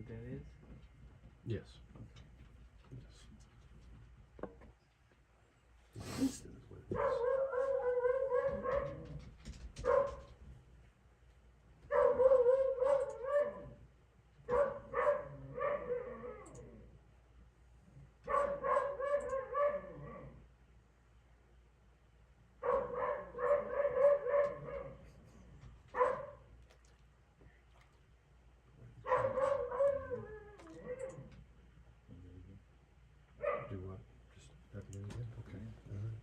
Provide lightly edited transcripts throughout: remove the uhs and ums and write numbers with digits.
what that is? Yes. Okay. Instant is what it is. Do what? Just have it in again? Okay. All right.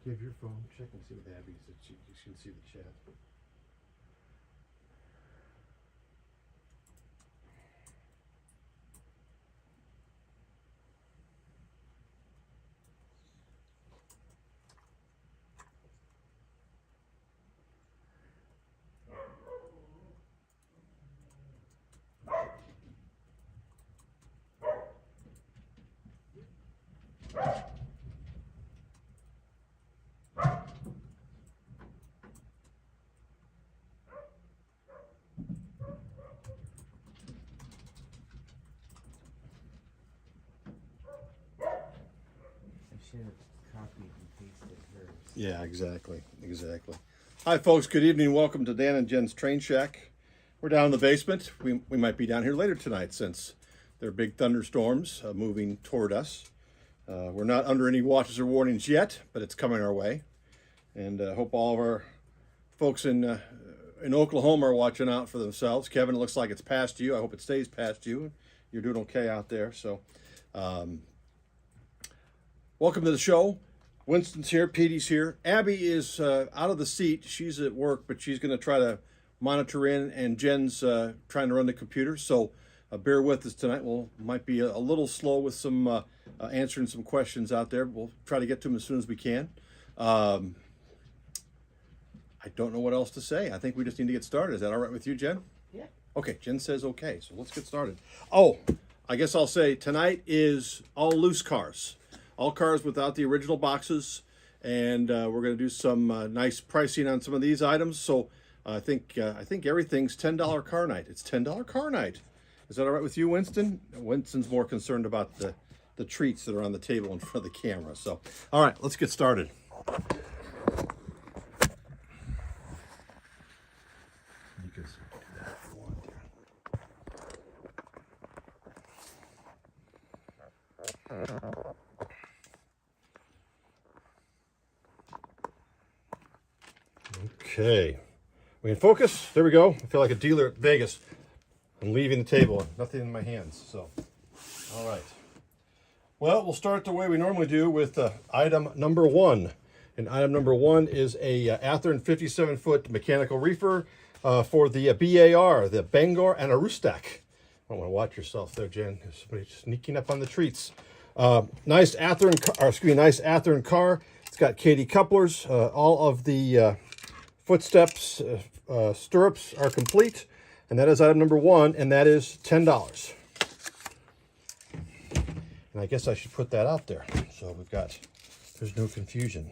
Do you have your phone? Check and see with Abby so she can see the chat. I should have copied and pasted hers. Yeah, exactly. Hi, folks. Good evening. Welcome to Dan and Jen's Train Shack. We're down in the basement. We might be down here later tonight since there are big thunderstorms moving toward us. We're not under any watches or warnings yet, but it's coming our way. And hope all of our folks in Oklahoma are watching out for themselves. Kevin, it looks like it's past you. I hope it stays past you. You're doing okay out there. So, welcome to the show. Winston's here. Petey's here. Abby is out of the seat. She's at work, but she's going to try to monitor in, and Jen's trying to run the computer. So bear with us tonight. Might be a little slow with some answering some questions out there. We'll try to get to them as soon as we can. I don't know what else to say. I think we just need to get started. Is that all right with you, Jen? Yeah. Okay, Jen says okay, so let's get started. Oh, I guess I'll say tonight is all loose cars. All cars without the original boxes, and we're going to do some nice pricing on some of these items. So I think everything's $10 car night. It's $10 car night. Is that all right with you, Winston? Winston's more concerned about the treats that are on the table in front of the camera. So, all right, let's get started. You can do that if you want there. Okay, we in focus. There we go. I feel like a dealer at Vegas. I'm leaving the table, nothing in my hands. So, all right. Well, we'll start the way we normally do with item number one. And item number one is a Athearn 57-foot mechanical reefer for the BAR, the Bangor and Aroostook. I want to watch yourself there, Jen. There's somebody sneaking up on the treats. Nice Athearn car. It's got Katie couplers. All of the footsteps, stirrups are complete. And that is item number one, and that is $10. And I guess I should put that out there. So there's no confusion.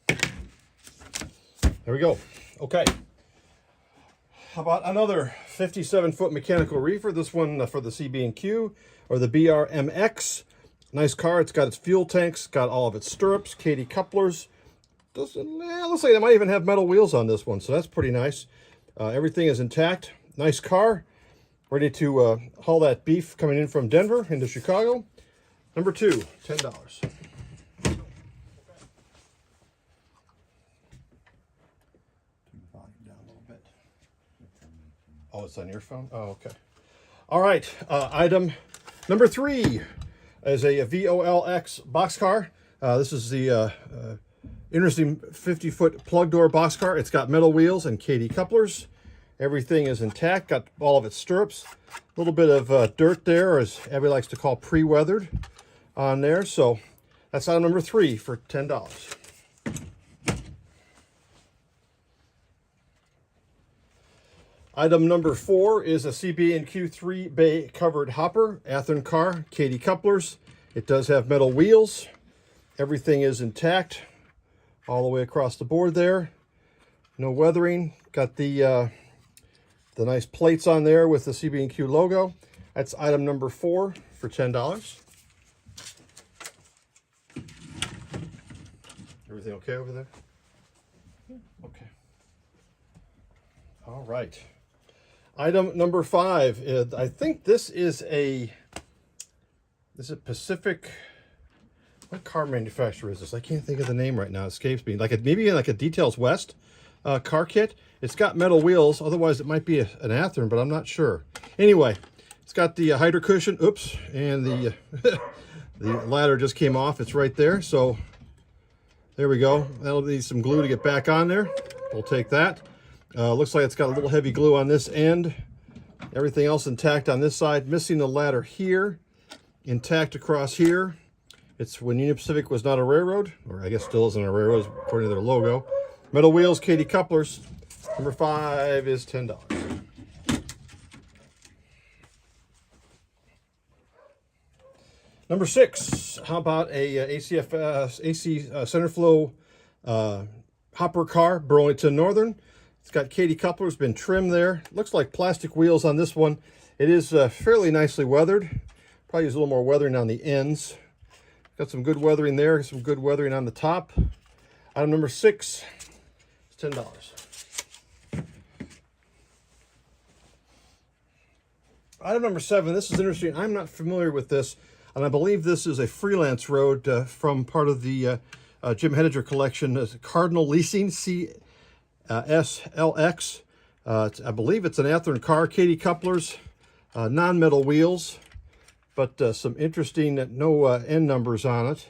There we go. Okay. How about another 57-foot mechanical reefer? This one for the CB&Q or the BRMX. Nice car. It's got its fuel tanks, got all of its stirrups, Katie couplers. Looks like they might even have metal wheels on this one, so that's pretty nice. Everything is intact. Nice car. Ready to haul that beef coming in from Denver into Chicago. Number two, $10. Oh, it's on your phone? Oh, okay. All right. Item number three is a VOLX boxcar. This is the interesting 50-foot plug door boxcar. It's got metal wheels and Katie couplers. Everything is intact. Got all of its stirrups. A little bit of dirt there, as Abby likes to call pre-weathered on there. So that's item number three for $10. Item number four is a CB&Q 3-bay covered hopper, Athearn car, Katie couplers. It does have metal wheels. Everything is intact all the way across the board there. No weathering. Got the nice plates on there with the CB&Q logo. That's item number 4 for $10. Everything okay over there? Okay. All right. Item number 5. I think this is a Pacific. What car manufacturer is this? I can't think of the name right now. It escapes me. Maybe like a Details West car kit. It's got metal wheels. Otherwise, it might be an Athearn, but I'm not sure. Anyway, it's got the hydro cushion. Oops, and the the ladder just came off. It's right there. So there we go. That'll need some glue to get back on there. We'll take that. Looks like it's got a little heavy glue on this end. Everything else intact on this side. Missing the ladder here. Intact across here. It's when Union Pacific was not a railroad, or I guess still isn't a railroad according to their logo. Metal wheels, Katy couplers. Number 5 is $10. Number 6, how about a AC center flow hopper car, Burlington Northern. It's got Katy couplers, been trimmed there. Looks like plastic wheels on this one. It is fairly nicely weathered. Probably use a little more weathering on the ends. Got some good weathering there, some good weathering on the top. Item number 6 is $10. Item number 7, this is interesting. I'm not familiar with this, and I believe this is a freelance road from part of the Jim Henniger collection, Cardinal Leasing CSLX. I believe it's an Athearn car, Katy couplers, non-metal wheels, but some interesting no end numbers on it.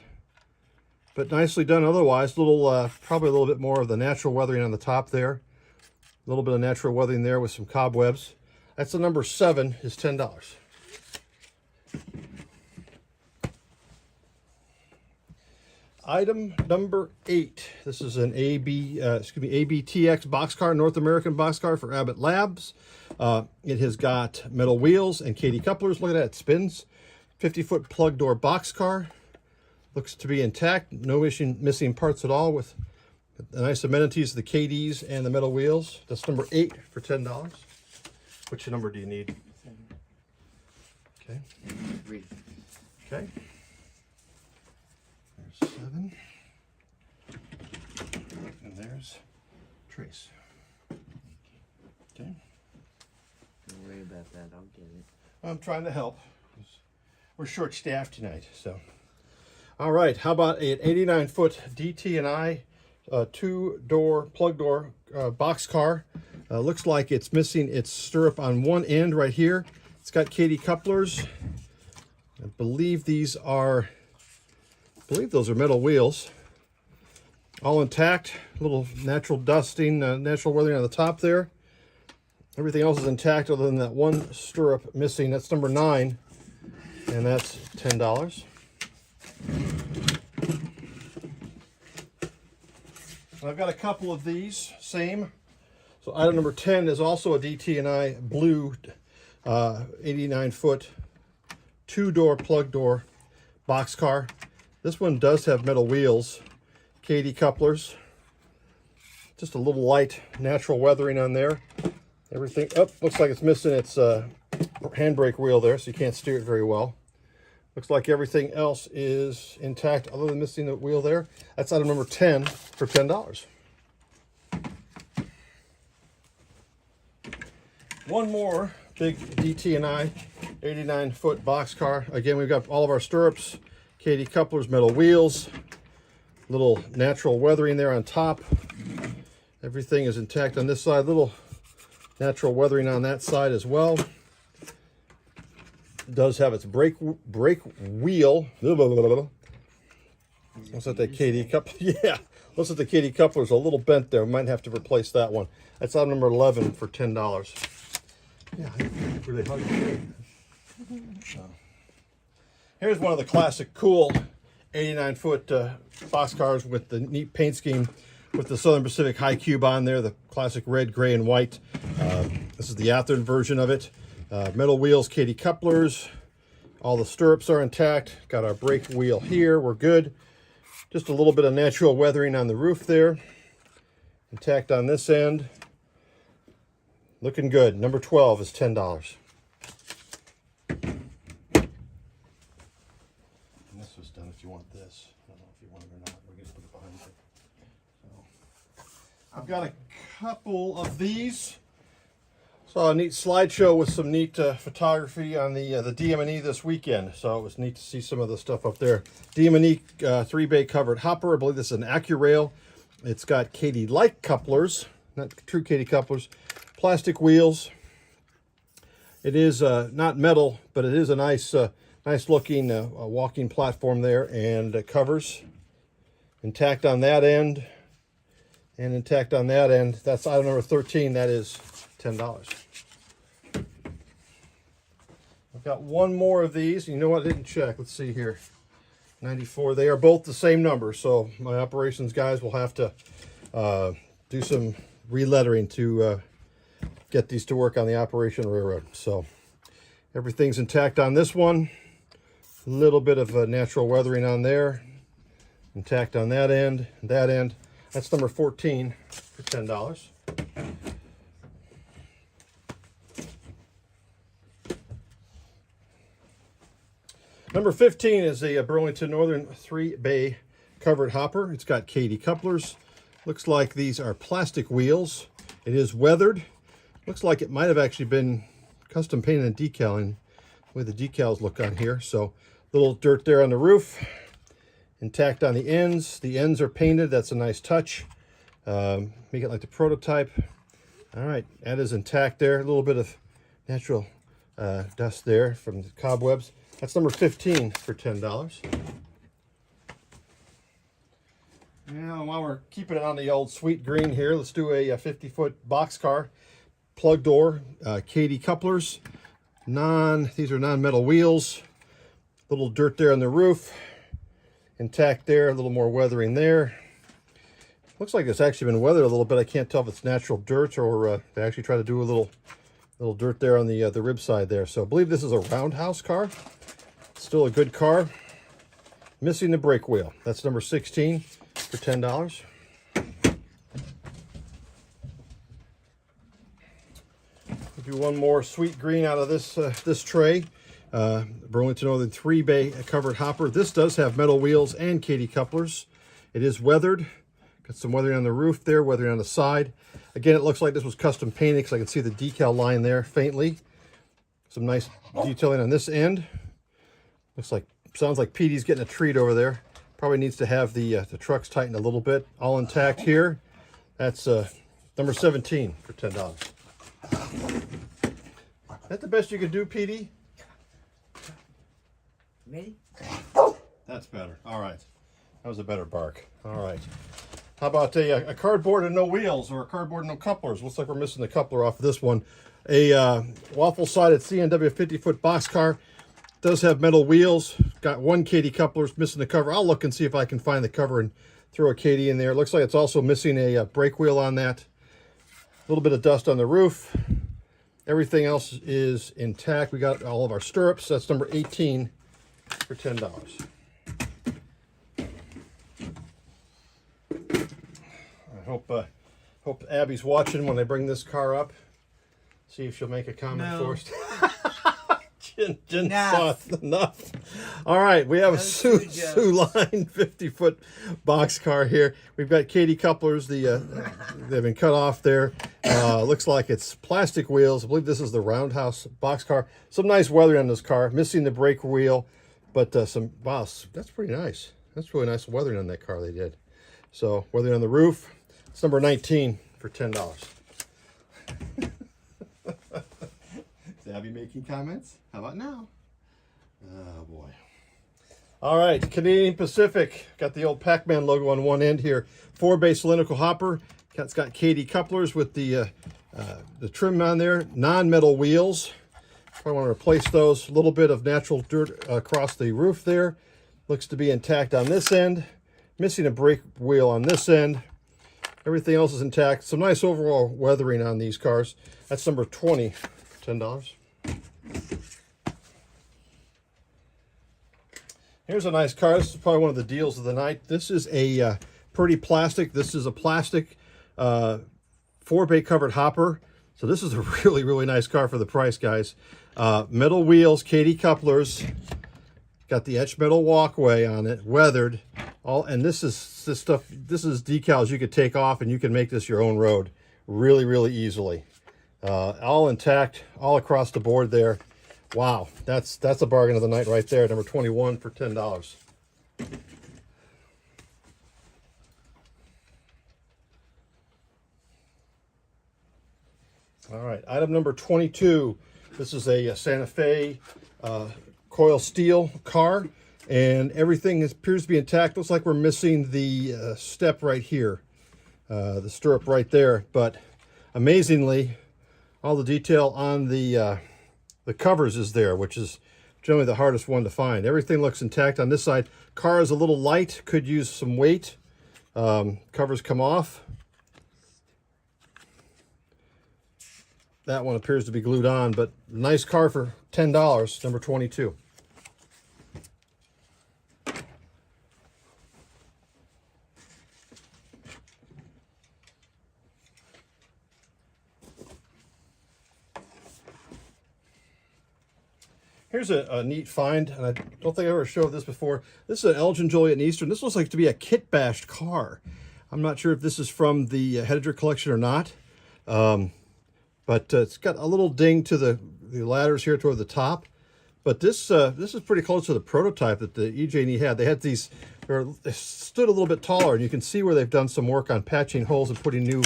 But nicely done otherwise. Probably a little bit more of the natural weathering on the top there. A little bit of natural weathering there with some cobwebs. That's the number 7 is $10. Item number 8. This is an ABTX boxcar, North American boxcar for Abbott Labs. It has got metal wheels and Katy couplers. Look at that, it spins. 50-foot plug door boxcar. Looks to be intact. No missing parts at all, with the nice amenities of the KDs and the metal wheels. That's number 8 for $10. Which number do you need? 7. Okay. 3. Okay. There's 7. And there's Trace. Okay. Don't worry about that. I'll get it. I'm trying to help. We're short-staffed tonight, so. All right. How about an 89-foot DT&I 2-door plug door box car? Looks like it's missing its stirrup on one end right here. It's got Katy couplers. I believe those are metal wheels. All intact. A little natural dusting, natural weathering on the top there. Everything else is intact other than that one stirrup missing. That's number 9, and that's $10. I've got a couple of these, same. So item number 10 is also a DT&I blue 89-foot 2-door plug door box car. This one does have metal wheels, Katy couplers. Just a little light natural weathering on there. Everything, looks like it's missing its handbrake wheel there, so you can't steer it very well. Looks like everything else is intact other than missing the wheel there. That's item number 10 for $10. One more big DT&I 89-foot box car. Again, we've got all of our stirrups, Katy couplers, metal wheels, little natural weathering there on top. Everything is intact on this side. Little natural weathering on that side as well. It does have its brake wheel. Looks like the Katy coupler. Yeah, looks like the Katy coupler's a little bent there. We might have to replace that one. That's item number 11 for $10. Yeah, really hard. Here's one of the classic cool 89-foot box cars with the neat paint scheme with the Southern Pacific High Cube on there, the classic red, gray, and white. This is the Athearn version of it. Metal wheels, Katy couplers. All the stirrups are intact. Got our brake wheel here. We're good. Just a little bit of natural weathering on the roof there. Intact on this end. Looking good. Number 12 is $10. And this was done if you want this. I don't know if you want it or not. We're going to put it behind you. So, I've got a couple of these. Saw a neat slideshow with some neat photography on the DM&E this weekend. So it was neat to see some of the stuff up there. DM&E 3-bay covered hopper. I believe this is an AccuRail. It's got Katy-like couplers, not true Katy couplers. Plastic wheels. It is not metal, but it is a nice looking walking platform there, and covers. Intact on that end, and intact on that end. That's item number 13. That is $10. I've got one more of these. You know what? I didn't check. Let's see here. 94. They are both the same number, so my operations guys will have to do some relettering to get these to work on the Operation Railroad. So everything's intact on this one. A little bit of natural weathering on there. Intact on that end. That end. That's number 14 for $10. Number 15 is a Burlington Northern 3-bay covered hopper. It's got Katy couplers. Looks like these are plastic wheels. It is weathered. Looks like it might have actually been custom painted and decaling the way the decals look on here. So little dirt there on the roof. Intact on the ends. The ends are painted. That's a nice touch. Make it like the prototype. All right, that is intact there. A little bit of natural dust there from the cobwebs. That's number 15 for $10. Now, while we're keeping it on the old sweet green here, let's do a 50-foot boxcar. Plug door, Katy couplers. These are non-metal wheels. Little dirt there on the roof. Intact there, a little more weathering there. Looks like it's actually been weathered a little bit. I can't tell if it's natural dirt or they actually try to do a little dirt there on the rib side there. So I believe this is a roundhouse car. Still a good car. Missing the brake wheel. That's number 16 for $10. We'll do one more sweet green out of this tray. Burlington Northern 3-bay covered hopper. This does have metal wheels and Katy couplers. It is weathered. Got some weathering on the roof there, weathering on the side. Again, it looks like this was custom painted because I can see the decal line there faintly. Some nice detailing on this end. Sounds like Petey's getting a treat over there. Probably needs to have the trucks tightened a little bit. All intact here. That's number 17 for $10. Is that the best you can do, Petey? Ready? That's better. All right. That was a better bark. All right. How about a cardboard and no wheels, or a cardboard and no couplers? Looks like we're missing the coupler off of this one. A waffle-sided CNW 50-foot boxcar. Does have metal wheels. Got one Katy couplers, missing the cover. I'll look and see if I can find the cover and throw a Katy in there. It looks like it's also missing a brake wheel on that. A little bit of dust on the roof. Everything else is intact. We got all of our stirrups. That's number 18 for $10. I hope Abby's watching when they bring this car up. See if she'll make a comment for us. Jen saw enough. All right, we have a Soo Line 50-foot box car here. We've got Katy couplers. They've been cut off there. Looks like it's plastic wheels. I believe this is the roundhouse box car. Some nice weathering on this car. Missing the brake wheel, but wow, that's pretty nice. That's really nice weathering on that car they did. So weathering on the roof. It's number 19 for $10. Is Abby making comments? How about now? Oh boy. All right, Canadian Pacific. Got the old Pac-Man logo on one end here. 4-bay cylindrical hopper. It's got Katy couplers with the trim on there. Non-metal wheels. Probably want to replace those. A little bit of natural dirt across the roof there. Looks to be intact on this end. Missing a brake wheel on this end. Everything else is intact. Some nice overall weathering on these cars. That's number 20 for $10. Here's a nice car. This is probably one of the deals of the night. This is a pretty plastic. This is a plastic 4-bay covered hopper. So this is a really, really nice car for the price, guys. Metal wheels, Katy couplers. Got the etched metal walkway on it, weathered. And this is decals you could take off and you can make this your own road really, really easily. All intact, all across the board there. Wow, that's a bargain of the night right there. Number 21 for $10. All right, item number 22. This is a Santa Fe coil steel car, and everything appears to be intact. Looks like we're missing the step right here, the stirrup right there. But amazingly, all the detail on the covers is there, which is generally the hardest one to find. Everything looks intact on this side. Car is a little light, could use some weight. Covers come off. That one appears to be glued on, but nice car for $10, number 22. Here's a neat find, and I don't think I ever showed this before. This is an Elgin, Joliet, and Eastern. This looks like to be a kit-bashed car. I'm not sure if this is from the Hedger collection or not, but it's got a little ding to the ladders here toward the top. But this is pretty close to the prototype that the Jeni had. They had these, they stood a little bit taller, and you can see where they've done some work on patching holes and putting new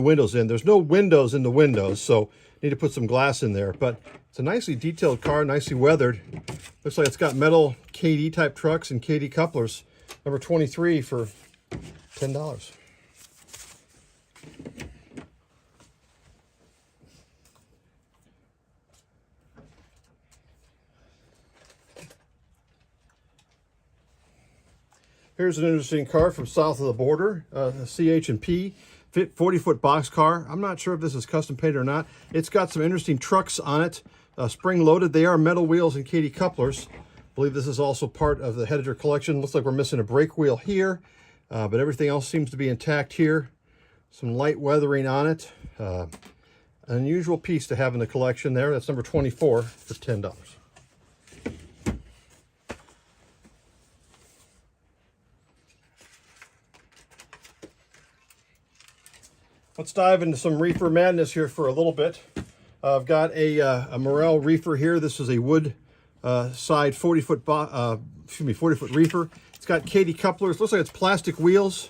windows in. There's no windows in the windows, so need to put some glass in there. But it's a nicely detailed car, nicely weathered. Looks like it's got metal KD type trucks and KD couplers. Number 23 for $10. Here's an interesting car from south of the border, a CH&P 40-foot box car. I'm not sure if this is custom painted or not. It's got some interesting trucks on it, spring-loaded. They are metal wheels and KD couplers. I believe this is also part of the Hedger collection. Looks like we're missing a brake wheel here, but everything else seems to be intact here. Some light weathering on it. An unusual piece to have in the collection there. That's number 24 for $10. Let's dive into some reefer madness here for a little bit. I've got a Morel reefer here. This is a wood side 40-foot reefer. It's got KD couplers. Looks like it's plastic wheels.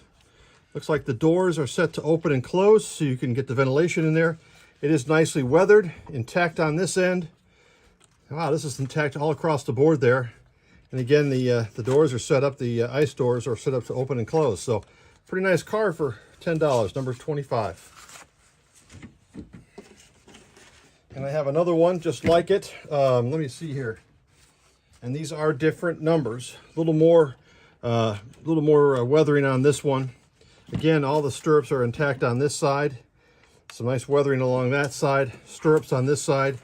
Looks like the doors are set to open and close so you can get the ventilation in there. It is nicely weathered, intact on this end. Wow, this is intact all across the board there. And again, the doors are set up, the ice doors are set up to open and close. So pretty nice car for $10, number 25. And I have another one just like it. Let me see here. And these are different numbers. A little more weathering on this one. Again, all the stirrups are intact on this side. Some nice weathering along that side. Stirrups on this side.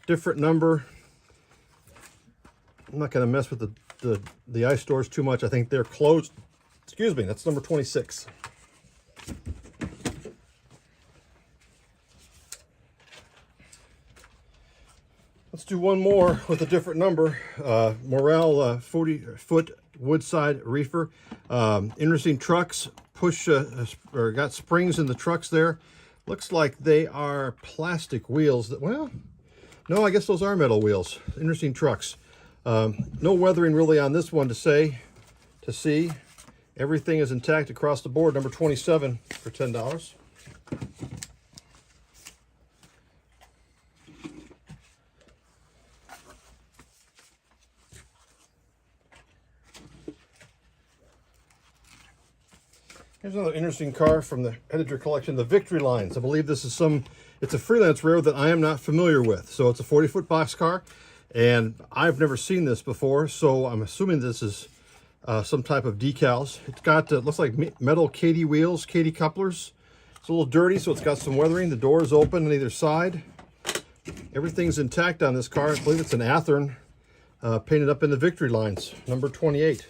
Different number. I'm not going to mess with the ice doors too much. I think they're closed. Excuse me, that's number 26. Let's do one more with a different number. Morel 40-foot woodside reefer. Interesting trucks. Or got springs in the trucks there. Looks like they are plastic wheels. Well, no, I guess those are metal wheels. Interesting trucks. No weathering really on this one to see. Everything is intact across the board. Number 27 for $10. Here's another interesting car from the Hedger collection, the Victory Lines. I believe this is it's a freelance railroad that I am not familiar with. So it's a 40-foot box car, and I've never seen this before, so I'm assuming this is some type of decals. It's got, looks like metal KD wheels, KD couplers. It's a little dirty, so it's got some weathering. The door is open on either side. Everything's intact on this car. I believe it's an Athearn painted up in the victory lines, number 28.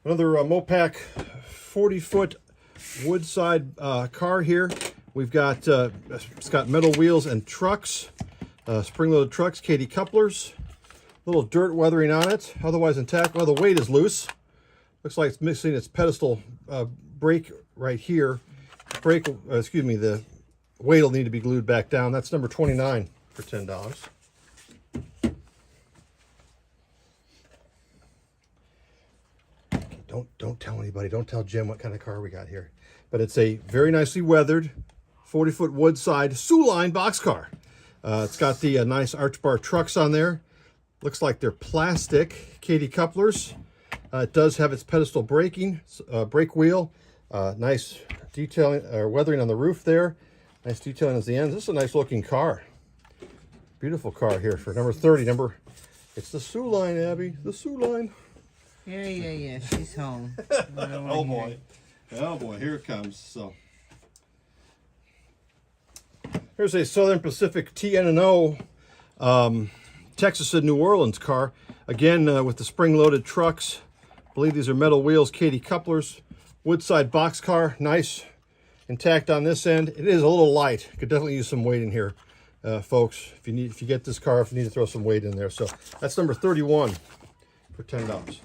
Another Mopac 40-foot woodside car here. We've got, it's got metal wheels and trucks, spring-loaded trucks, Katy couplers, little dirt weathering on it, otherwise intact. Well, the weight is loose. Looks like it's missing its pedestal brake right here. The weight will need to be glued back down. That's number 29 for $10. Don't tell anybody. Don't tell Jim what kind of car we got here. But it's a very nicely weathered 40-foot woodside Sioux-line boxcar. It's got the nice arch bar trucks on there. Looks like they're plastic Katy couplers. It does have its pedestal brake wheel. Nice detailing or weathering on the roof there. Nice detailing at the end. This is a nice looking car. Beautiful car here for number 30. It's the Sioux-line, Abby. The Sioux-line. Yeah. She's home. Oh boy, here it comes. So here's a Southern Pacific TN&O Texas and New Orleans car. Again, with the spring-loaded trucks. I believe these are metal wheels, Katy couplers, woodside boxcar, nice, intact on this end. It is a little light. Could definitely use some weight in here, folks. If you get this car, if you need to throw some weight in there. So that's number 31 for $10.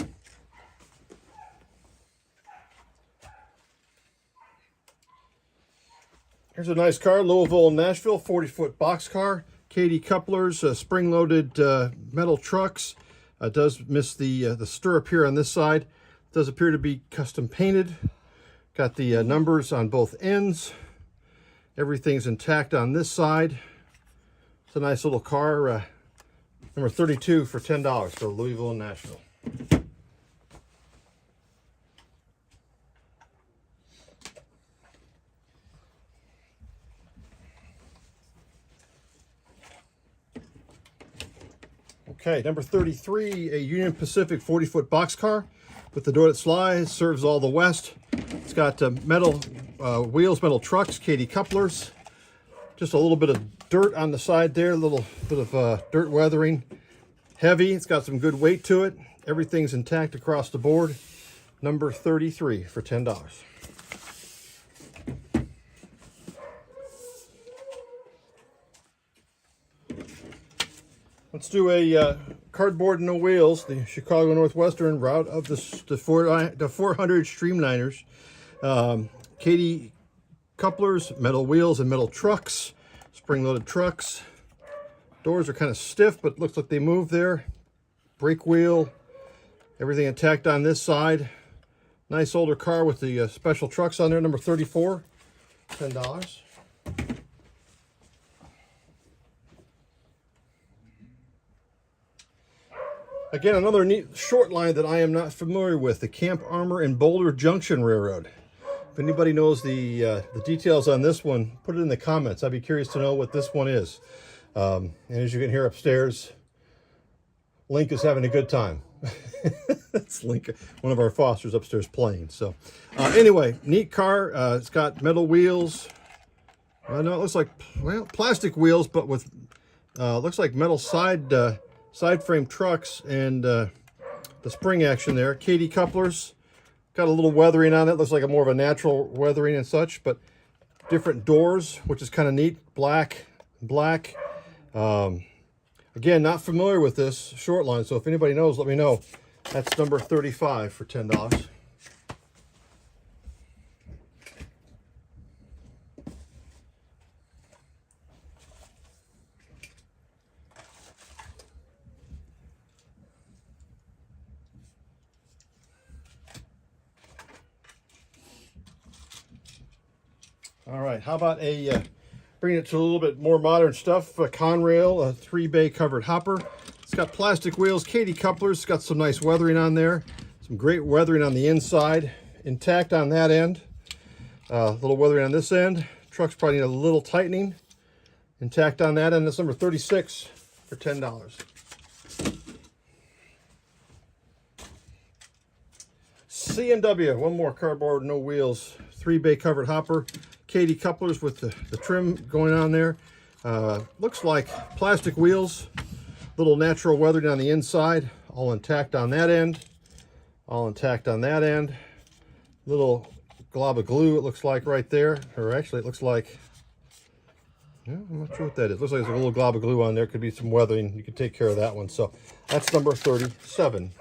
Here's a nice car, Louisville and Nashville, 40-foot boxcar, Katy couplers, spring-loaded metal trucks. Does miss the stirrup here on this side. Does appear to be custom painted. Got the numbers on both ends. Everything's intact on this side. It's a nice little car. Number 32 for $10 for Louisville and Nashville. Okay, number 33, a Union Pacific 40-foot boxcar with the door that slides, serves all the West. It's got metal wheels, metal trucks, Katy couplers. Just a little bit of dirt on the side there, a little bit of dirt weathering. Heavy, it's got some good weight to it. Everything's intact across the board. Number 33 for $10. Let's do a cardboard no wheels, the Chicago Northwestern route of the 400 Streamliners. Katy couplers, metal wheels and metal trucks, spring-loaded trucks. Doors are kind of stiff, but looks like they move there. Brake wheel, everything intact on this side. Nice older car with the special trucks on there, number 34, $10. Again, another neat short line that I am not familiar with, the Camp Armour and Boulder Junction Railroad. If anybody knows the details on this one, put it in the comments. I'd be curious to know what this one is. And as you can hear upstairs, Link is having a good time. That's Link, one of our Fosters upstairs playing. So anyway, neat car. It's got metal wheels. I know it looks like, well, plastic wheels, but with looks like metal side frame trucks and the spring action there. Katy couplers, got a little weathering on it. Looks like a more of a natural weathering and such, but different doors, which is kind of neat. Black. Again, not familiar with this short line, so if anybody knows, let me know. That's number 35 for $10. All right, how about bring it to a little bit more modern stuff, a Conrail, a 3-bay covered hopper. It's got plastic wheels, Katy couplers, it's got some nice weathering on there, some great weathering on the inside, intact on that end, a little weathering on this end. Truck's probably need a little tightening, intact on that end. That's number 36 for $10. C&W, one more cardboard, no wheels, 3-bay covered hopper. Katy couplers with the trim going on there. Looks like plastic wheels, little natural weathering on the inside, all intact on that end, all intact on that end. Little glob of glue, it looks like right there, or actually it looks like, yeah, I'm not sure what that is. Looks like there's a little glob of glue on there. Could be some weathering. You can take care of that one. So that's number 37.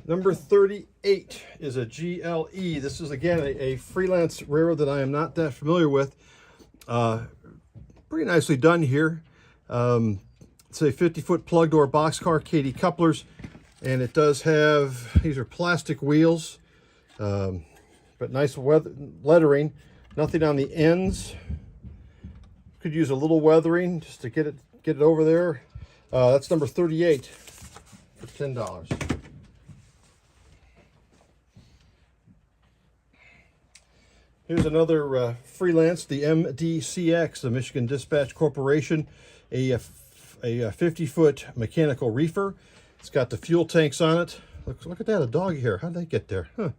Number 38 is a GLE. This is, again, a freelance railroad that I am not that familiar with. Pretty nicely done here. It's a 50-foot plug door boxcar, Katy couplers, and it does have, these are plastic wheels, but nice lettering. Nothing on the ends. Could use a little weathering just to get it over there. That's number 38 for $10. Here's another freelance, the MDCX, the Michigan Dispatch Corporation, a 50-foot mechanical reefer. It's got the fuel tanks on it. Look at that, a dog here. How'd they get there? Huh,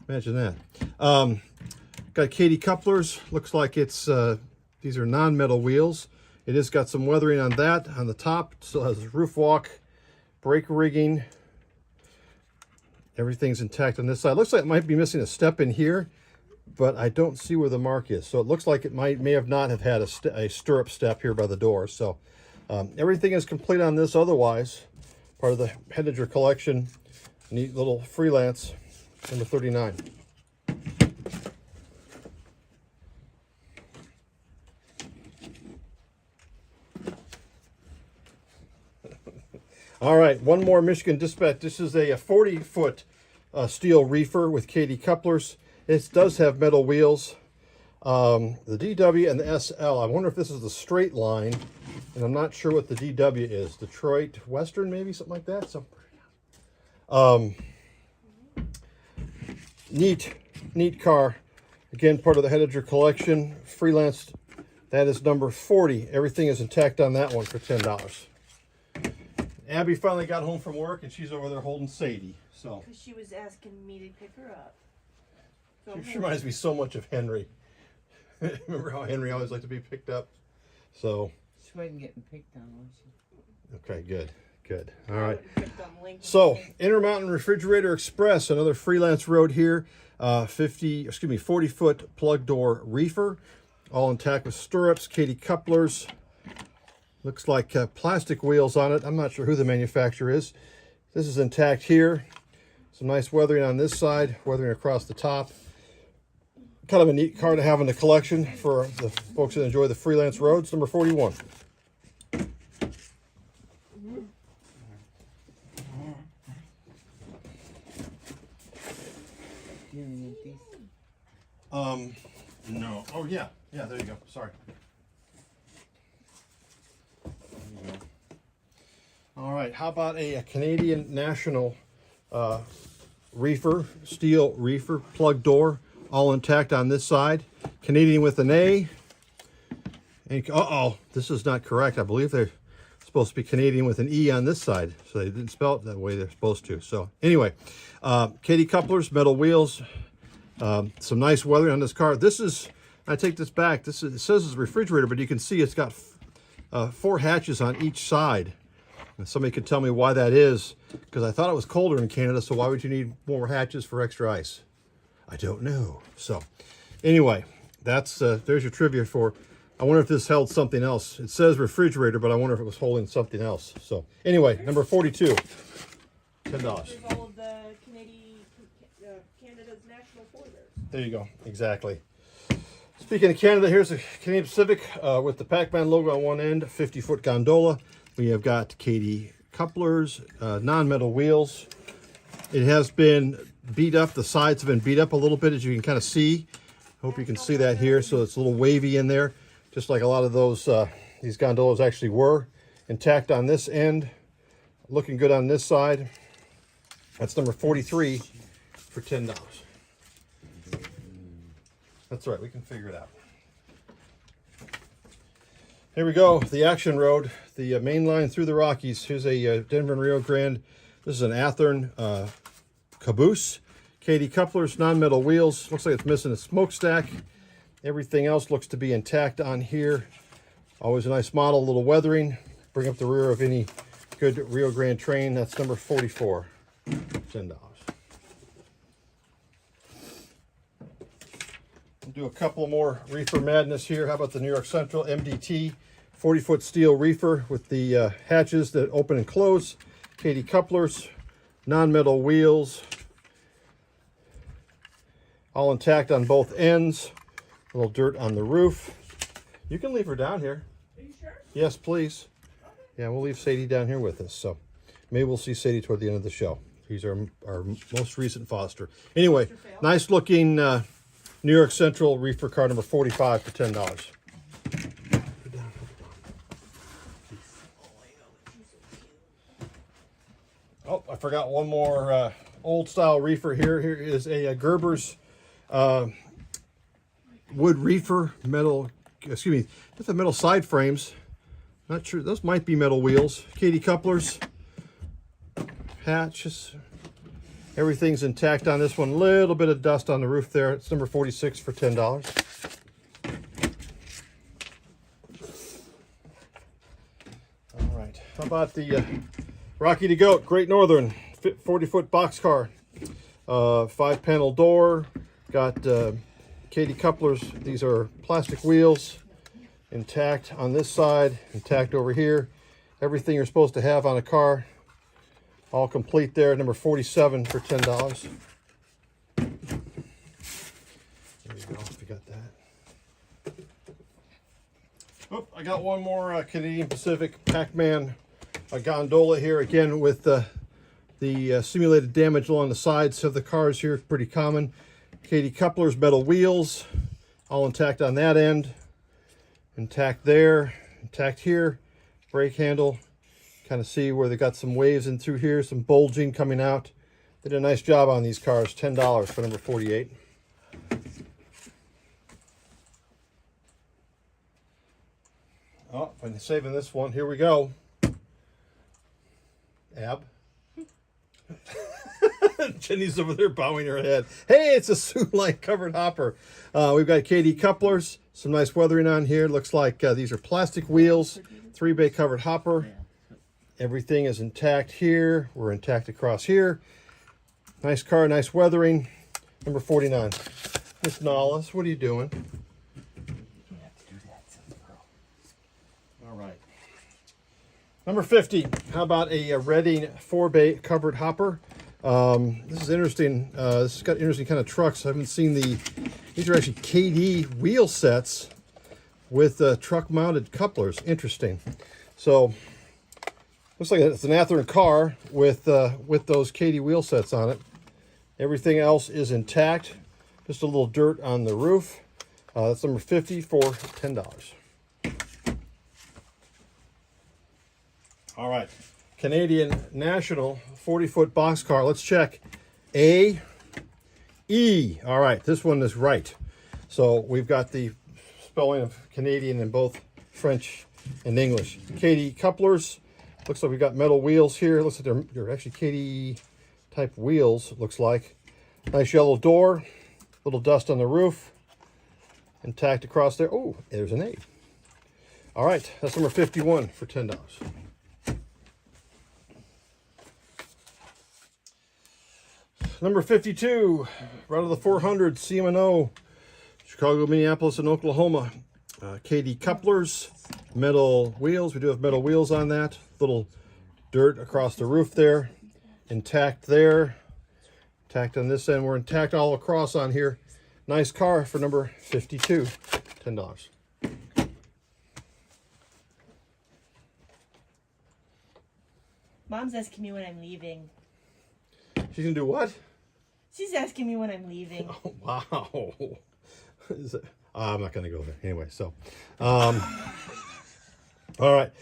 imagine that. Got Katy couplers. Looks like it's these are non-metal wheels. It has got some weathering on that. On the top, still has roof walk, brake rigging. Everything's intact on this side. Looks like it might be missing a step in here, but I don't see where the mark is. So it looks like it may have not have had a stirrup step here by the door. So everything is complete on this otherwise. Part of the Henninger collection. Neat little freelance, number 39. All right, one more Michigan Dispatch. This is a 40-foot steel reefer with Katy couplers. It does have metal wheels. The DW and the SL. I wonder if this is the straight line, and I'm not sure what the DW is. Detroit Western, maybe something like that. Neat car. Again, part of the Henninger collection. Freelance. That is number 40. Everything is intact on that one for $10. Abby finally got home from work, and she's over there holding Sadie. So because she was asking me to pick her up. So she reminds me so much of Henry. Remember how Henry always liked to be picked up? So She wasn't getting picked on, was she? okay, good. All right. So Intermountain Refrigerator Express, another freelance road here. 40-foot plug door reefer, all intact with stirrups, Katy couplers. Looks like plastic wheels on it. I'm not sure who the manufacturer is. This is intact here. Some nice weathering on this side, weathering across the top. Kind of a neat car to have in the collection for the folks that enjoy the freelance roads. Number 41. No. Oh yeah, there you go. Sorry. There you go. All right. How about a Canadian National reefer, steel reefer, plug door, all intact on this side. Canadian with an A. And, this is not correct. I believe they're supposed to be Canadian with an E on this side, so they didn't spell it that way they're supposed to. So anyway, Katy couplers, metal wheels, some nice weathering on this car. This is, I take this back, it says it's a refrigerator, but you can see it's got 4 hatches on each side. And somebody could tell me why that is, because I thought it was colder in Canada, so why would you need more hatches for extra ice? I don't know. So anyway, that's there's your trivia for. I wonder if this held something else. It says refrigerator, but I wonder if it was holding something else. So anyway, number 42, $10. There's all of the Canada's national borders. There you go. Exactly. Speaking of Canada, here's a Canadian Pacific with the Pac-Man logo on one end, 50-foot gondola. We have got Katy couplers, non-metal wheels. It has been beat up. The sides have been beat up a little bit, as you can kind of see. Hope you can see that here. So it's a little wavy in there, just like a lot of those these gondolas actually were. Intact on this end, looking good on this side. That's number 43 for $10. That's right, we can figure it out. Here we go, the action road, the main line through the Rockies. Here's a Denver and Rio Grande. This is an Athearn caboose. Katy couplers, non-metal wheels. Looks like it's missing a smokestack. Everything else looks to be intact on here. Always a nice model, a little weathering. Bring up the rear of any good Rio Grande train. That's number 44, $10. We'll do a couple more reefer madness here. How about the New York Central MDT 40-foot steel reefer with the hatches that open and close. Katy couplers, non-metal wheels, all intact on both ends. A little dirt on the roof. You can leave her down here. Are you sure? Yes, please. Yeah, we'll leave Sadie down here with us. So maybe we'll see Sadie toward the end of the show. He's our most recent foster. Anyway, nice looking New York Central reefer car number 45 for $10. Oh, I forgot one more old style reefer here. Here is a Gerber's wood reefer, metal, excuse me, with the metal side frames. Not sure, those might be metal wheels. Katy couplers, hatches, everything's intact on this one. Little bit of dust on the roof there. It's number 46 for $10. All right, how about the Rocky the Goat, Great Northern, 40-foot boxcar, 5-panel door, got Katy couplers. These are plastic wheels, intact on this side, intact over here. Everything you're supposed to have on a car, all complete there. Number 47 for $10. There you go, if you got that. Oh, I got one more Canadian Pacific Pac-Man a gondola here, again with the simulated damage along the sides of the cars here, pretty common. Katy couplers, metal wheels, all intact on that end, intact there, intact here. Brake handle, kind of see where they got some waves in through here, some bulging coming out. They did a nice job on these cars. $10 for number 48. Oh, I'm saving this one. Here we go. Ab. Jenny's over there bowing her head. Hey, it's a Sue-like covered hopper. We've got Katy couplers, some nice weathering on here. Looks like these are plastic wheels, 3-bay covered hopper. Everything is intact here. We're intact across here. Nice car, nice weathering. Number 49. Miss Nollis, what are you doing? You have to do that, silly girl. All right. Number 50. How about a Redding 4-bay covered hopper? This is interesting. This has got interesting kind of trucks. I haven't seen these are actually KD wheel sets with truck mounted couplers. Interesting. So looks like it's an Athearn car with those KD wheel sets on it. Everything else is intact. Just a little dirt on the roof. That's number 50 for $10. All right, Canadian National 40-foot boxcar. Let's check. A, E. All right, this one is right. So we've got the spelling of Canadian in both French and English. Katy couplers. Looks like we've got metal wheels here. Looks like they're actually Katy type wheels, looks like. Nice yellow door. Little dust on the roof. Intact across there. Oh, there's an A. All right, that's number 51 for $10. Number 52, right out of the 400, CM&O, Chicago, Minneapolis, and Oklahoma. Katy couplers, metal wheels. We do have metal wheels on that. Little dirt across the roof there. Intact there. Intact on this end. We're intact all across on here. Nice car for number 52, $10. Mom's asking me when I'm leaving. She's gonna do what? She's asking me when I'm leaving. Oh, wow. I'm not gonna go there anyway. So, all right.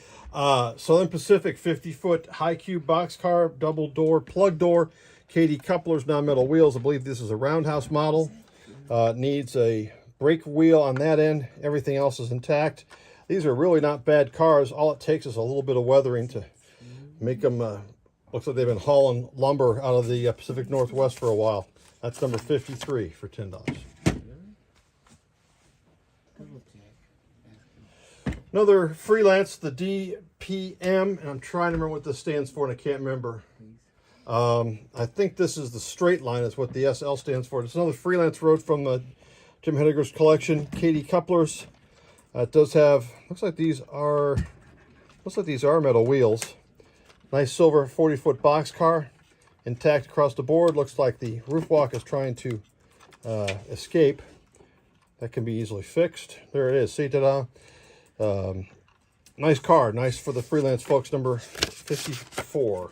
Southern Pacific 50-foot high cube boxcar, double door, plug door, Katy couplers, non-metal wheels. I believe this is a roundhouse model. Needs a brake wheel on that end. Everything else is intact. These are really not bad cars. All it takes is a little bit of weathering to make them, looks like they've been hauling lumber out of the Pacific Northwest for a while. That's number 53 for $10. Double check. Another freelance, the DPM, and I'm trying to remember what this stands for, and I can't remember. I think this is the straight line, is what the SL stands for. It's another freelance road from the Jim Henniger's collection, Katie couplers. It does have, looks like these are metal wheels. Nice silver 40-foot box car, intact across the board. Looks like the roof walk is trying to escape. That can be easily fixed. There it is. See, ta-da. Nice car, nice for the freelance folks, number 54.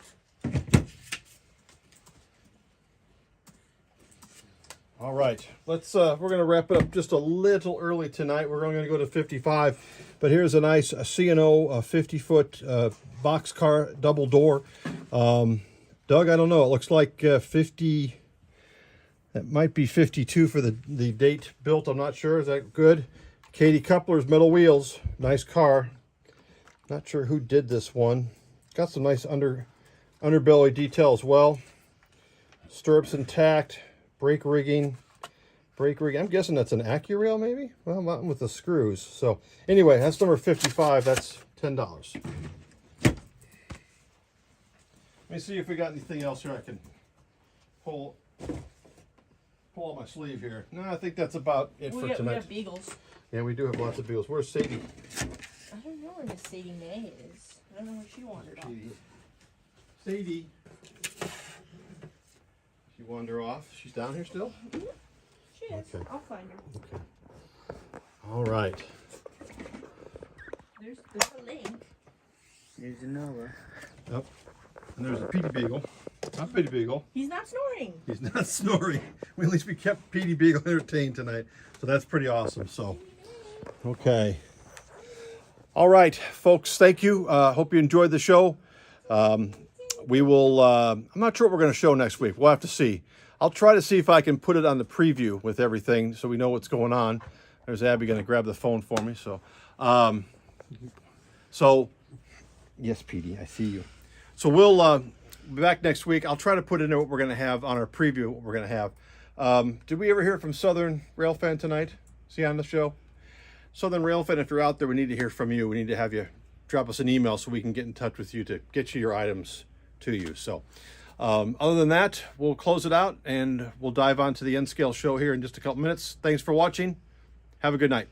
All right, let's we're going to wrap it up just a little early tonight. We're only going to go to 55, but here's a nice C&O 50-foot box car, double door. Doug, I don't know, it looks like 50, that might be 52 for the date built. I'm not sure. Is that good? Katie couplers, metal wheels, nice car. Not sure who did this one. Got some nice underbelly detail as well. Stirrups intact, brake rigging. I'm guessing that's an AccuRail maybe? Well, not with the screws. So anyway, that's number 55. That's $10. Let me see if we got anything else here I can pull out my sleeve here. No, I think that's about it for tonight. We have beagles. Yeah, we do have lots of beagles. Where's Sadie? I don't know where Miss Sadie May is. I don't know where she wandered off. Sadie. She wander off. She's down here still? Mm-hmm. She is. Okay. I'll find her. Okay. All right. There's a link. There's another. Yep. And there's a Petey Beagle. Not Petey Beagle. He's not snoring. He's not snoring. At least we kept Petey Beagle entertained tonight. So that's pretty awesome. So, okay. All right, folks. Thank you. Hope you enjoyed the show. We will, I'm not sure what we're going to show next week. We'll have to see. I'll try to see if I can put it on the preview with everything so we know what's going on. There's Abby going to grab the phone for me. So, yes, Petey, I see you. So we'll be back next week. I'll try to put in what we're going to have on our preview, what we're going to have. Did we ever hear from Southern Railfan tonight? Is he on the show? Southern Railfan, if you're out there, we need to hear from you. We need to have you drop us an email so we can get in touch with you to get you your items to you. So other than that, we'll close it out and we'll dive on to the N-Scale show here in just a couple minutes. Thanks for watching. Have a good night.